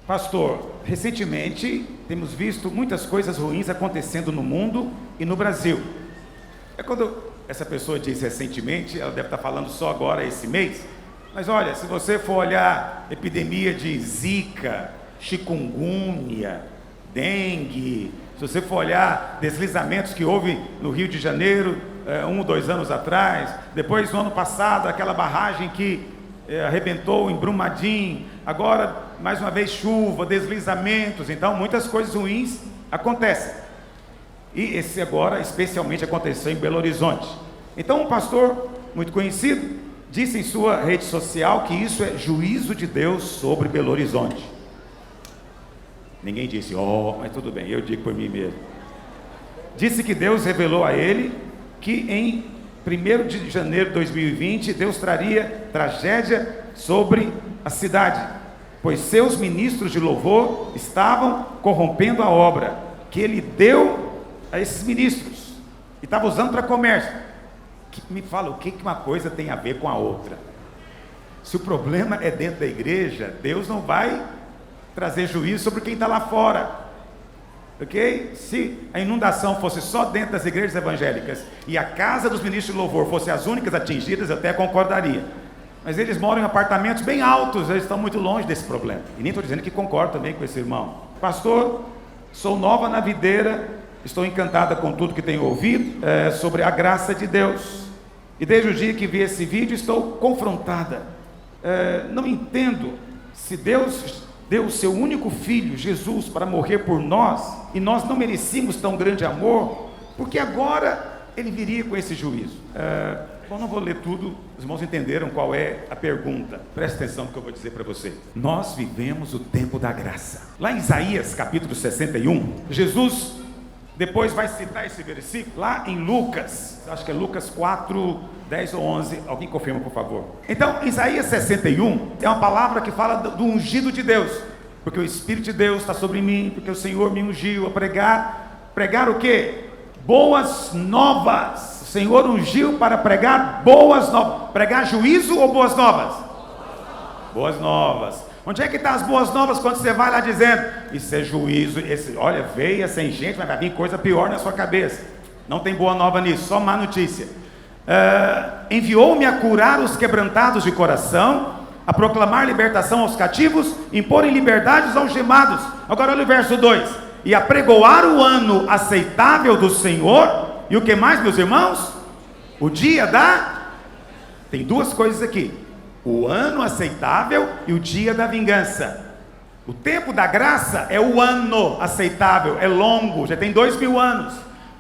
Pastor, recentemente temos visto muitas coisas ruins acontecendo no mundo e no Brasil. Quando essa pessoa diz recentemente, ela deve estar falando só agora esse mês. Mas olha, se você for olhar epidemia de zika, chikungunya, dengue, se você for olhar deslizamentos que houve no Rio de Janeiro, 1 ou 2 anos atrás, depois no ano passado, aquela barragem que arrebentou em Brumadinho, agora mais uma vez chuva, deslizamentos, então muitas coisas ruins acontecem. E esse agora especialmente aconteceu em Belo Horizonte. Então um pastor muito conhecido disse em sua rede social que isso é juízo de Deus sobre Belo Horizonte. Ninguém disse, mas tudo bem, eu digo por mim mesmo. Disse que Deus revelou a ele que em 1º de janeiro de 2020, Deus traria tragédia sobre a cidade, pois seus ministros de louvor estavam corrompendo a obra que ele deu a esses ministros, e estava usando para comércio. Me fala, o que uma coisa tem a ver com a outra? Se o problema é dentro da igreja, Deus não vai trazer juízo sobre quem está lá fora. Ok? Se a inundação fosse só dentro das igrejas evangélicas e a casa dos ministros de louvor fosse as únicas atingidas, eu até concordaria. Mas eles moram em apartamentos bem altos, eles estão muito longe desse problema. E nem estou dizendo que concordo também com esse irmão. Pastor, sou nova na videira, estou encantada com tudo que tenho ouvido sobre a graça de Deus. E desde o dia que vi esse vídeo estou confrontada. Não entendo se Deus deu o seu único filho, Jesus, para morrer por nós, e nós não merecíamos tão grande amor, porque agora ele viria com esse juízo. Bom, não vou ler tudo, os irmãos entenderam qual é a pergunta. Presta atenção no que eu vou dizer para você. Nós vivemos o tempo da graça. Lá em Isaías capítulo 61, Jesus depois vai citar esse versículo, lá em Lucas, acho que é Lucas 4, 10 ou 11, alguém confirma por favor. Então, Isaías 61 é uma palavra que fala do ungido de Deus, porque o Espírito de Deus está sobre mim, porque o Senhor me ungiu a pregar o quê? Boas novas. O Senhor ungiu para pregar boas novas. Pregar juízo ou boas novas? Boas novas. Onde é que estão as boas novas quando você vai lá dizendo, isso é juízo, olha, veia sem gente, mas vai vir coisa pior na sua cabeça. Não tem boa nova nisso, só má notícia. Enviou-me a curar os quebrantados de coração, a proclamar libertação aos cativos, impor em liberdade os algemados. Agora olha o verso 2. E a pregoar o ano aceitável do Senhor, e o que mais, meus irmãos? O dia Tem duas coisas aqui. O ano aceitável e o dia da vingança. O tempo da graça é o ano aceitável, é longo, já tem 2000 anos.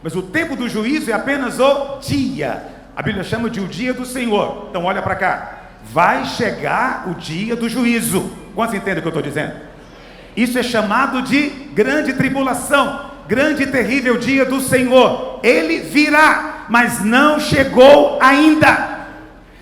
Mas o tempo do juízo é apenas o dia. A Bíblia chama de o dia do Senhor. Então olha para cá. Vai chegar o dia do juízo. Quantos entendem o que eu estou dizendo? Isso é chamado de grande tribulação, grande e terrível dia do Senhor. Ele virá, mas não chegou ainda.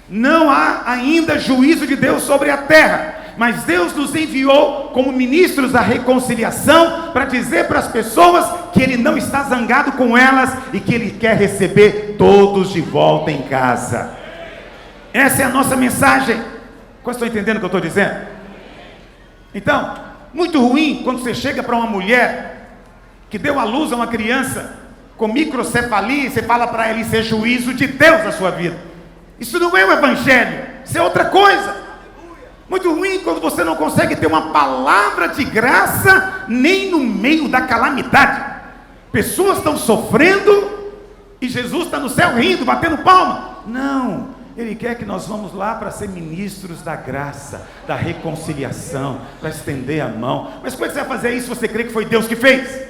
Não há ainda juízo de Deus sobre a terra, mas Deus nos enviou como ministros da reconciliação para dizer para as pessoas que Ele não está zangado com elas e que Ele quer receber todos de volta em casa. Essa é a nossa mensagem. Vocês estão entendendo o que eu estou dizendo? Então, muito ruim quando você chega para uma mulher que deu à luz a uma criança com microcefalia e você fala para ela, isso é juízo de Deus na sua vida. Isso não é o evangelho, isso é outra coisa. Muito ruim quando você não consegue ter uma palavra de graça nem no meio da calamidade. Pessoas estão sofrendo e Jesus está no céu rindo, batendo palma. Não, Ele quer que nós vamos lá para ser ministros da graça, da reconciliação, para estender a mão. Mas como é que você vai fazer isso se você crê que foi Deus que fez?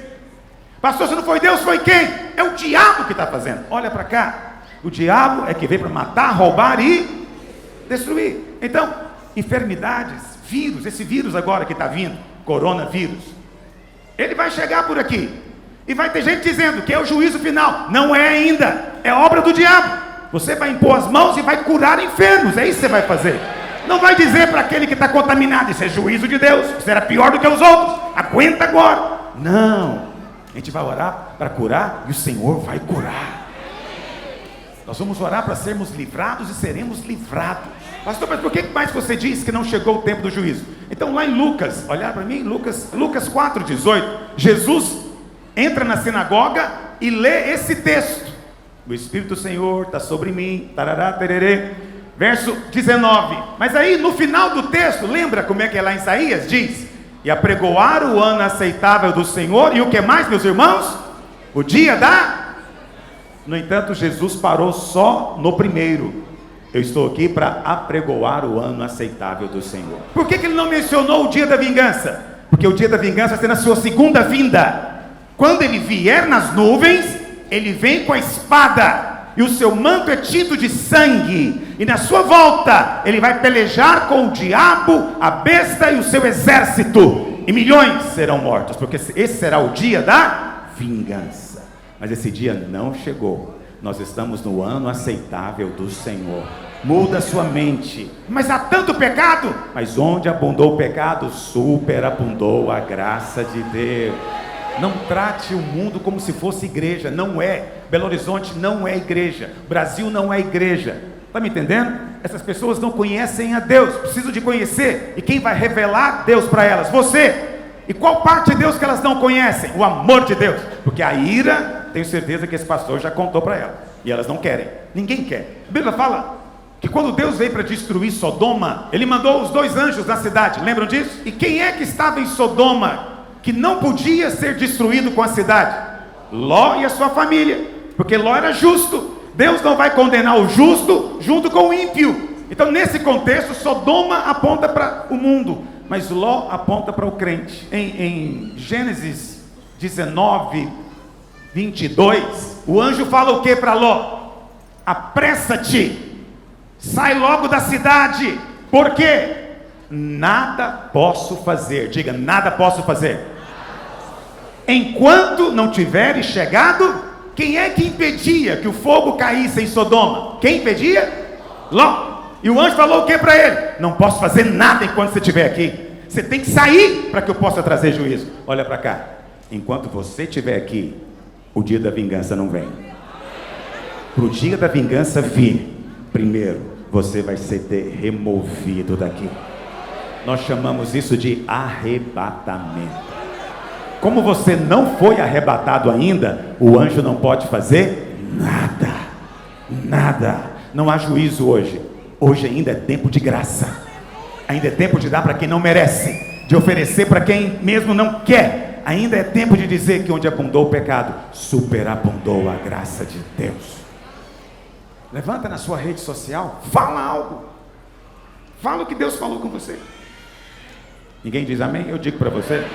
Pastor, se não foi Deus, foi quem? É o diabo que está fazendo. Olha para cá. O diabo é que veio para matar, roubar e destruir. Então, enfermidades, vírus, esse vírus agora que está vindo, coronavírus, ele vai chegar por aqui. E vai ter gente dizendo que é o juízo final. Não é ainda, é obra do diabo. Você vai impor as mãos e vai curar enfermos, é isso que você vai fazer. Não vai dizer para aquele que está contaminado, isso é juízo de Deus, isso era pior do que os outros, aguenta agora. Não, a gente vai orar para curar e o Senhor vai curar. Nós vamos orar para sermos livrados e seremos livrados. Pastor, mas por que mais você diz que não chegou o tempo do juízo? Então lá em Lucas, olhar para mim, Lucas 4:18, Jesus entra na sinagoga e lê esse texto: o Espírito do Senhor está sobre mim, tarará, tererê, verso 19. Mas aí no final do texto, lembra como é que é lá em Isaías? Diz: e apregoar o ano aceitável do Senhor, e o que mais, meus irmãos? O dia da... No entanto, Jesus parou só no primeiro. Eu estou aqui para apregoar o ano aceitável do Senhor. Por que ele não mencionou o dia da vingança? Porque o dia da vingança vai ser na sua segunda vinda. Quando ele vier nas nuvens, ele vem com a espada, e o seu manto é tinto de sangue, e na sua volta ele vai pelejar com o diabo, a besta e o seu exército, e milhões serão mortos, porque esse será o dia da vingança. Mas esse dia não chegou. Nós estamos no ano aceitável do Senhor. Muda sua mente. Mas há tanto pecado. Mas onde abundou o pecado, superabundou a graça de Deus. Não trate o mundo como se fosse igreja. Não é. Belo Horizonte não é igreja. Brasil não é igreja. Está me entendendo? Essas pessoas não conhecem a Deus. Precisam de conhecer. E quem vai revelar Deus para elas? Você. E qual parte de Deus que elas não conhecem? O amor de Deus. Porque a ira, tenho certeza que esse pastor já contou para elas. E elas não querem. Ninguém quer. A Bíblia fala que quando Deus veio para destruir Sodoma, Ele mandou os 2 anjos na cidade. Lembram disso? E quem é que estava em Sodoma que não podia ser destruído com a cidade? Ló e a sua família. Porque Ló era justo. Deus não vai condenar o justo junto com o ímpio. Então nesse contexto, Sodoma aponta para o mundo, mas Ló aponta para o crente. Em Gênesis 19, 22, o anjo fala o que para Ló? Apressa-te, sai logo da cidade, porque nada posso fazer. Diga, nada posso fazer enquanto não tiveres chegado. Quem é que impedia que o fogo caísse em Sodoma? Quem impedia? Ló. E o anjo falou o que para ele? Não posso fazer nada enquanto você estiver aqui. Você tem que sair para que eu possa trazer juízo. Olha para cá. Enquanto você estiver aqui, o dia da vingança não vem. Para o dia da vingança vir, primeiro você vai ser removido daqui. Nós chamamos isso de arrebatamento. Como você não foi arrebatado ainda, o anjo não pode fazer nada. Nada. Não há juízo hoje. Hoje ainda é tempo de graça. Ainda é tempo de dar para quem não merece, de oferecer para quem mesmo não quer. Ainda é tempo de dizer que onde abundou o pecado, superabundou a graça de Deus. Levanta na sua rede social, fala algo. Fala o que Deus falou com você. Ninguém diz amém? Eu digo para você.